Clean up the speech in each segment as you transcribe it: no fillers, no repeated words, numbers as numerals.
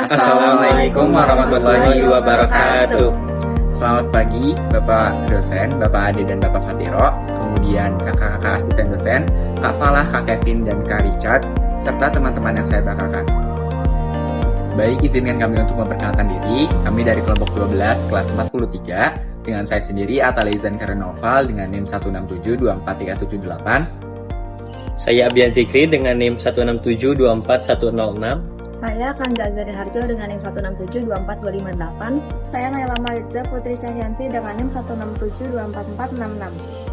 Assalamualaikum warahmatullahi wabarakatuh. Selamat pagi Bapak dosen, Bapak Ade dan Bapak Fatiro, kemudian kakak-kakak asisten dosen, Kak Falah, Kak Kevin, dan Kak Richard, serta teman-teman yang saya banggakan. Baik, izinkan kami untuk memperkenalkan diri. Kami dari kelompok 12 kelas 43 dengan saya sendiri Atta Leizan Karenova dengan NIM 1672438. Saya Abian Zikri dengan NIM 167241106. Saya Kanza Azari Harjo dengan NIM 1672458. Saya Naila Mariza Putri Syahyanti dengan NIM 167244466.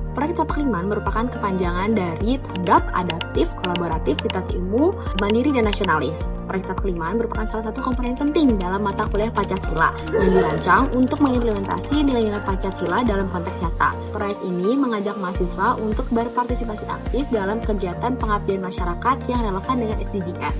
Proyek Tapak Liman merupakan kepanjangan dari Tanggap, Adaptif, Kolaboratif, Lintas Ilmu, Mandiri, dan Nasionalis. Proyek Tapak Liman merupakan salah satu komponen penting dalam mata kuliah Pancasila yang dirancang untuk mengimplementasi nilai-nilai Pancasila dalam konteks nyata. Proyek ini mengajak mahasiswa untuk berpartisipasi aktif dalam kegiatan pengabdian masyarakat yang relevan dengan SDGs.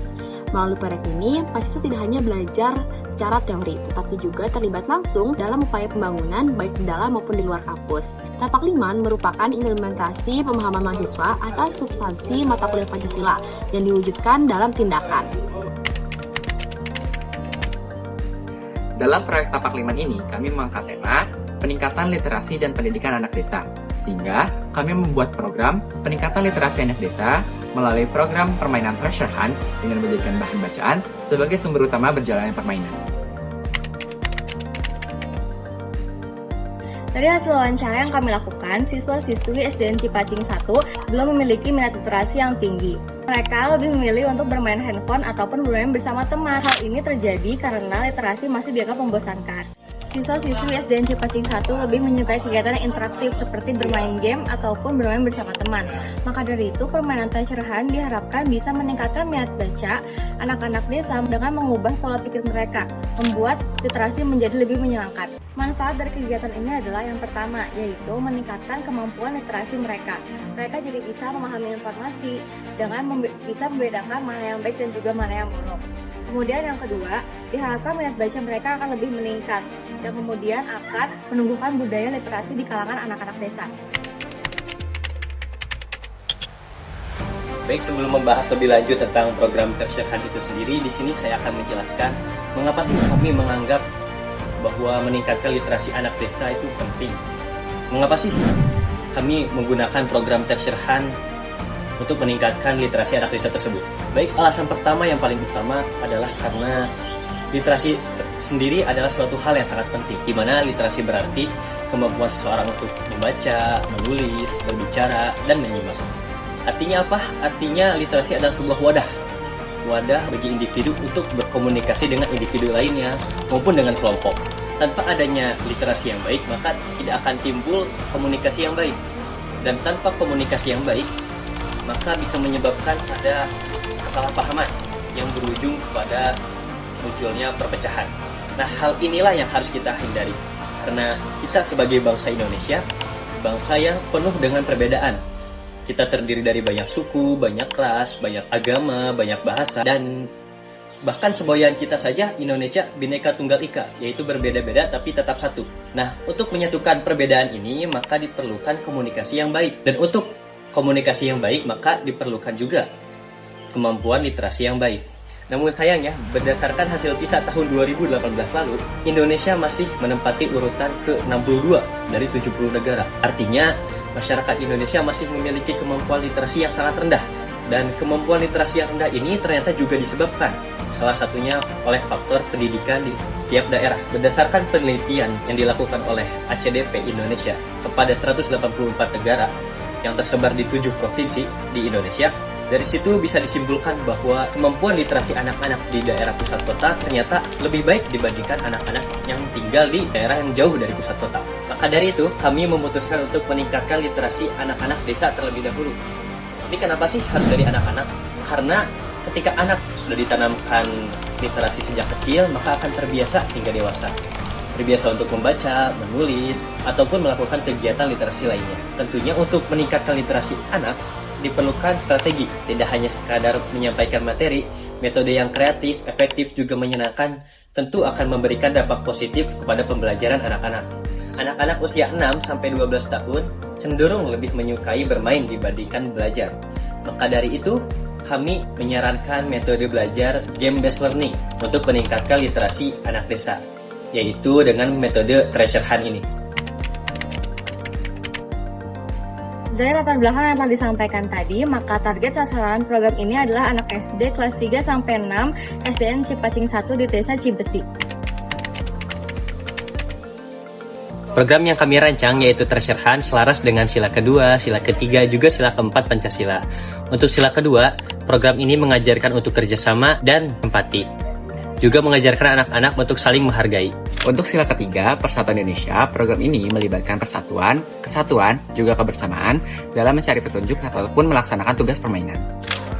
Melalui proyek ini, mahasiswa tidak hanya belajar secara teori, tetapi juga terlibat langsung dalam upaya pembangunan baik di dalam maupun di luar kampus. Tapak Liman merupakan implementasi pemahaman mahasiswa atas substansi mata kuliah Pancasila yang diwujudkan dalam tindakan. Dalam proyek Tapak Liman ini, kami mengangkat tema peningkatan literasi dan pendidikan anak desa. Sehingga, kami membuat program peningkatan literasi anak desa melalui program permainan treasure hunt dengan menjadikan bahan bacaan sebagai sumber utama berjalannya permainan. Dari hasil wawancara yang kami lakukan, siswa-siswi SDN Cipacing 1 belum memiliki minat literasi yang tinggi. Mereka lebih memilih untuk bermain handphone ataupun bermain bersama teman. Hal ini terjadi karena literasi masih dianggap membosankan. Siswa-siswi SDN Cipacing 1 lebih menyukai kegiatan yang interaktif seperti bermain game ataupun bermain bersama teman. Maka dari itu, permainan treasure hunt diharapkan bisa meningkatkan minat baca anak-anak desa dengan mengubah pola pikir mereka, membuat literasi menjadi lebih menyenangkan. Manfaat dari kegiatan ini adalah yang pertama, yaitu meningkatkan kemampuan literasi mereka. Mereka jadi bisa memahami informasi dengan bisa membedakan mana yang baik dan juga mana yang buruk. Kemudian yang kedua, diharapkan minat baca mereka akan lebih meningkat dan kemudian akan menumbuhkan budaya literasi di kalangan anak-anak desa. Baik, sebelum membahas lebih lanjut tentang program treasure hunt itu sendiri, di sini saya akan menjelaskan mengapa sih kami menganggap bahwa meningkatkan literasi anak desa itu penting. Mengapa sih kami menggunakan program treasure hunt untuk meningkatkan literasi anak desa tersebut? Baik, alasan pertama yang paling utama adalah karena literasi sendiri adalah suatu hal yang sangat penting, di mana literasi berarti kemampuan seseorang untuk membaca, menulis, berbicara, dan menyimak. Artinya apa? Artinya literasi adalah sebuah wadah bagi individu untuk berkomunikasi dengan individu lainnya maupun dengan kelompok. Tanpa adanya literasi yang baik, maka tidak akan timbul komunikasi yang baik. Dan tanpa komunikasi yang baik, maka bisa menyebabkan ada kesalahpahaman yang berujung pada munculnya perpecahan. Nah, hal inilah yang harus kita hindari. Karena kita sebagai bangsa Indonesia, bangsa yang penuh dengan perbedaan. Kita terdiri dari banyak suku, banyak ras, banyak agama, banyak bahasa, dan bahkan semboyan kita saja Indonesia Bhinneka Tunggal Ika, yaitu berbeda-beda tapi tetap satu. Nah, untuk menyatukan perbedaan ini, maka diperlukan komunikasi yang baik. Dan untuk komunikasi yang baik, maka diperlukan juga kemampuan literasi yang baik. Namun sayangnya, berdasarkan hasil PISA tahun 2018 lalu, Indonesia masih menempati urutan ke-62 dari 70 negara. Artinya, masyarakat Indonesia masih memiliki kemampuan literasi yang sangat rendah. Dan kemampuan literasi yang rendah ini ternyata juga disebabkan salah satunya oleh faktor pendidikan di setiap daerah. Berdasarkan penelitian yang dilakukan oleh ACDP Indonesia kepada 184 negara yang tersebar di 7 provinsi di Indonesia, dari situ bisa disimpulkan bahwa kemampuan literasi anak-anak di daerah pusat kota ternyata lebih baik dibandingkan anak-anak yang tinggal di daerah yang jauh dari pusat kota. Maka dari itu, kami memutuskan untuk meningkatkan literasi anak-anak desa terlebih dahulu. Ini kenapa sih harus dari anak-anak? Karena ketika anak sudah ditanamkan literasi sejak kecil, maka akan terbiasa hingga dewasa. Terbiasa untuk membaca, menulis, ataupun melakukan kegiatan literasi lainnya. Tentunya untuk meningkatkan literasi anak, diperlukan strategi, tidak hanya sekadar menyampaikan materi. Metode yang kreatif, efektif, juga menyenangkan tentu akan memberikan dampak positif kepada pembelajaran anak-anak. Anak-anak usia 6-12 tahun cenderung lebih menyukai bermain dibandingkan belajar. Maka dari itu, kami menyarankan metode belajar game-based learning untuk meningkatkan literasi anak desa, yaitu dengan metode treasure hunt ini. Dari latar belakang yang telah disampaikan tadi, maka target sasaran program ini adalah anak SD kelas 3 sampai 6 SDN Cipacing 1 di Desa Cibesi. Program yang kami rancang yaitu Treasure Hunt selaras dengan sila kedua, sila ketiga, juga sila keempat Pancasila. Untuk sila kedua, program ini mengajarkan untuk kerjasama dan empati. Juga mengajarkan anak-anak untuk saling menghargai. Untuk sila ketiga, Persatuan Indonesia, program ini melibatkan persatuan, kesatuan, juga kebersamaan dalam mencari petunjuk ataupun melaksanakan tugas permainan.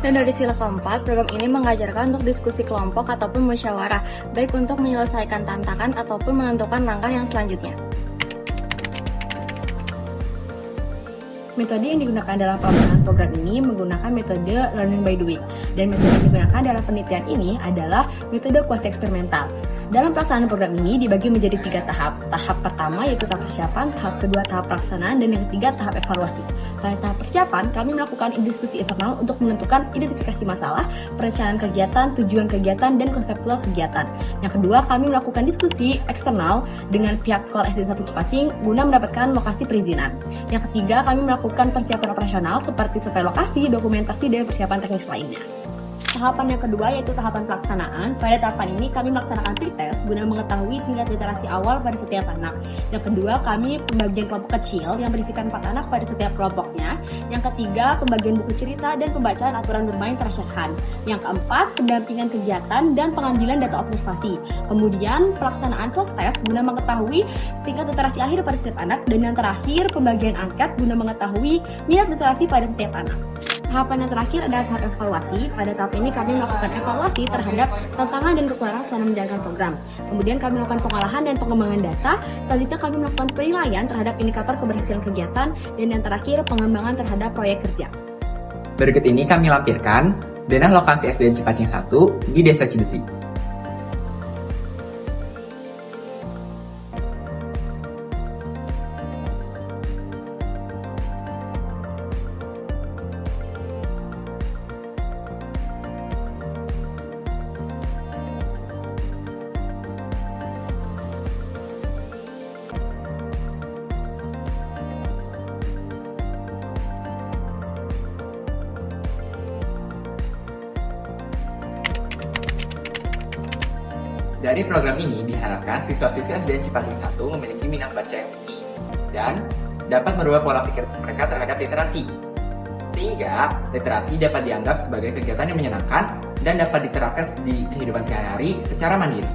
Dan dari sila keempat, program ini mengajarkan untuk diskusi kelompok ataupun musyawarah, baik untuk menyelesaikan tantangan ataupun menentukan langkah yang selanjutnya. Metode yang digunakan dalam pelaksanaan program ini menggunakan metode learning by doing. Dan metode yang digunakan dalam penelitian ini adalah metode kuasi eksperimental. Dalam pelaksanaan program ini dibagi menjadi 3 tahap. Tahap pertama yaitu tahap persiapan, tahap kedua tahap pelaksanaan, dan yang ketiga tahap evaluasi. Pada tahap persiapan, kami melakukan diskusi internal untuk menentukan identifikasi masalah, perencanaan kegiatan, tujuan kegiatan, dan konseptual kegiatan. Yang kedua, kami melakukan diskusi eksternal dengan pihak sekolah SD 1 Cipacing guna mendapatkan lokasi perizinan. Yang ketiga, kami melakukan persiapan operasional seperti survei lokasi, dokumentasi, dan persiapan teknis lainnya. Tahapan yang kedua yaitu tahapan pelaksanaan. Pada tahapan ini kami melaksanakan pretest guna mengetahui tingkat literasi awal pada setiap anak. Yang kedua, kami pembagian kelompok kecil yang berisikan 4 anak pada setiap kelompoknya. Yang ketiga, pembagian buku cerita dan pembacaan aturan bermain Treasure Hunt. Yang keempat, pendampingan kegiatan dan pengambilan data observasi. Kemudian, pelaksanaan post-test guna mengetahui tingkat literasi akhir pada setiap anak. Dan yang terakhir, pembagian angket guna mengetahui minat literasi pada setiap anak. Tahapan yang terakhir adalah tahap evaluasi. Pada tahap ini kami melakukan evaluasi terhadap tantangan dan kekurangan selama menjalankan program. Kemudian kami melakukan pengolahan dan pengembangan data. Selanjutnya kami melakukan penilaian terhadap indikator keberhasilan kegiatan. Dan yang terakhir pengembangan terhadap proyek kerja. Berikut ini kami lampirkan denah lokasi SDN Cipacing 1 di Desa Cibesi. Dari program ini diharapkan siswa-siswi SDN Cipacing 1 memiliki minat baca yang tinggi dan dapat merubah pola pikir mereka terhadap literasi. Sehingga literasi dapat dianggap sebagai kegiatan yang menyenangkan dan dapat diterapkan di kehidupan sehari-hari secara mandiri.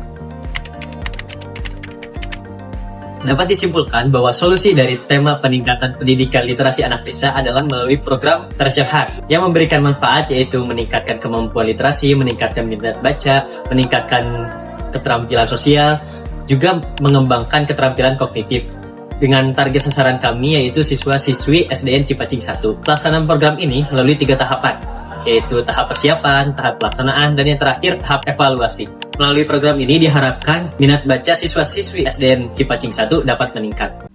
Dapat disimpulkan bahwa solusi dari tema peningkatan pendidikan literasi anak desa adalah melalui program Treasure Hunt yang memberikan manfaat yaitu meningkatkan kemampuan literasi, meningkatkan minat baca, meningkatkan keterampilan sosial, juga mengembangkan keterampilan kognitif. Dengan target sasaran kami yaitu siswa-siswi SDN Cipacing 1. Pelaksanaan program ini melalui 3 tahapan, yaitu tahap persiapan, tahap pelaksanaan, dan yang terakhir tahap evaluasi. Melalui program ini diharapkan minat baca siswa-siswi SDN Cipacing 1 dapat meningkat.